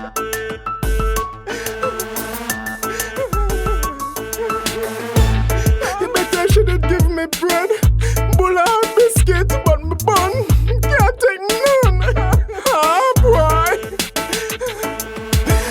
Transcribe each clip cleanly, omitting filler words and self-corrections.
You better shouldn't give me bread, bull and biscuit, but me bun can't take none. Ah boy,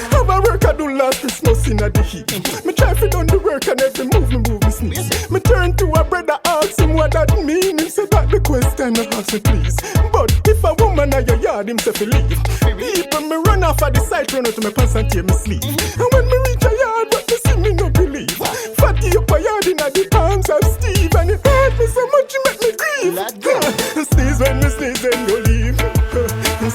how about work I do last Christmas in the heat? Me try to done the work and every move me sneeze. Me turn to a brother, ask him what that mean. Him say that the question I ask me please. But if a woman at your yard, him say fi leave. People me run off of the side, run out to my pants and tear me sleeve. And when me reach a yard, what me see me no believe. Fatty up a yard in the arms of Steve, and it hurt me so much it make me grieve. Sneeze when me sneeze, then you leave.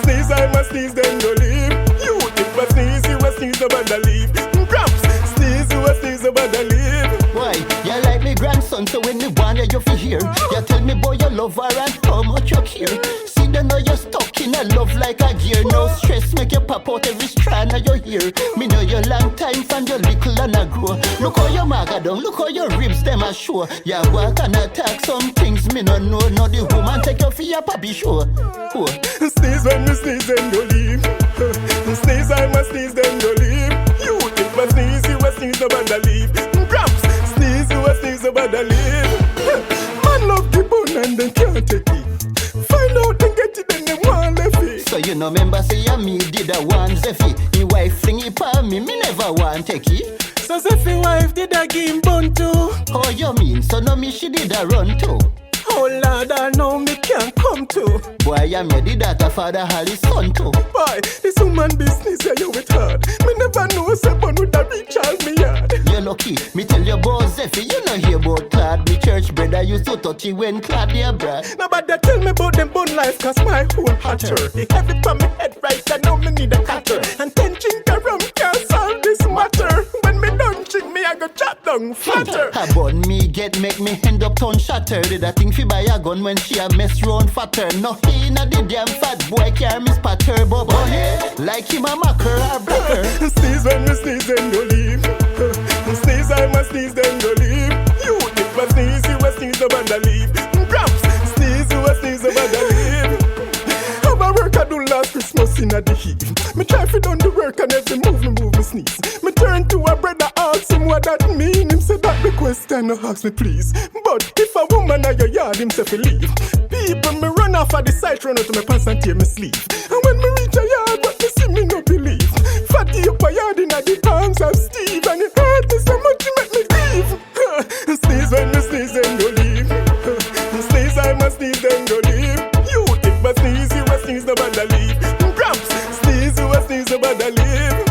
Sneeze I must sneeze, then you leave. You if I sneeze, you a sneeze about the leave. Gramps, sneeze, you a sneeze about the leave. Why? You like me grandson, so when me born you fi hear. You tell me boy you love her and how much you care. See then now you're stuck in a love like a gear. No stress make you pop out every strand of your hair. Me know you long time from your little and a grow. Look how your maga down, look how your ribs them a show. You walk and attack some things me no know. Now the woman take you for your papi show. Sneeze when me sneeze then you leave. Sneeze I must sneeze then you leave. You if I sneeze you a sneeze about the leave. Gramps, sneeze you a sneeze about the leave. Man love the bone and they can't take it. Find out and get it and they want left it. So you know remember say ya me did a one Zeffy. Me wife fling it pa me never want take it. So Zeffy wife did a game bun too. How you mean? So no me she did a run too. Oh Lord, I know me can't come to. Boy, I made it that a father had his son too. Boy, this woman business here you with hard. Me never know someone would have reach out me yard. You're lucky, me tell you about Zeffy, you know hear about Clad. Me church brother used to touch you when Clad dear brad. Now but they tell me about them bun life cause my whole hotter. They have it from me head right, I know me need a cutter. And 10 chink around can't solve this matter. When me done chink me I go chop down flatter. A bun me get make me end up ton shatter. Did I think fi buy a gun when she a mess round fatter. No he not the damn fat boy care me spatter. But hey, like him a macker or blacker. Sneeze when me sneeze then you leave. Sneeze I must sneeze then you leave. You if I sneeze you a sneeze about the leave. Gramps, sneeze you a sneeze about the leave. How I work I do last Christmas in the heat. Me try to done the work and every move me sneeze. Me turn to a brother ask him what that mean. Him say that the question no ask me please. But if a woman at your yard him say fi leave. People me run off of the side, run out to my pants and tear me sleeve. And when me reach a yard what me see me no believe. Fatty up a yard in the arms of Steve, and it hurt me so much it make me grieve. Sneeze when me sneeze then you leave. Sneeze I must sneeze then you leave. You if I sneeze you a sneeze about the leave. Gramps, sneeze you a sneeze about the leave.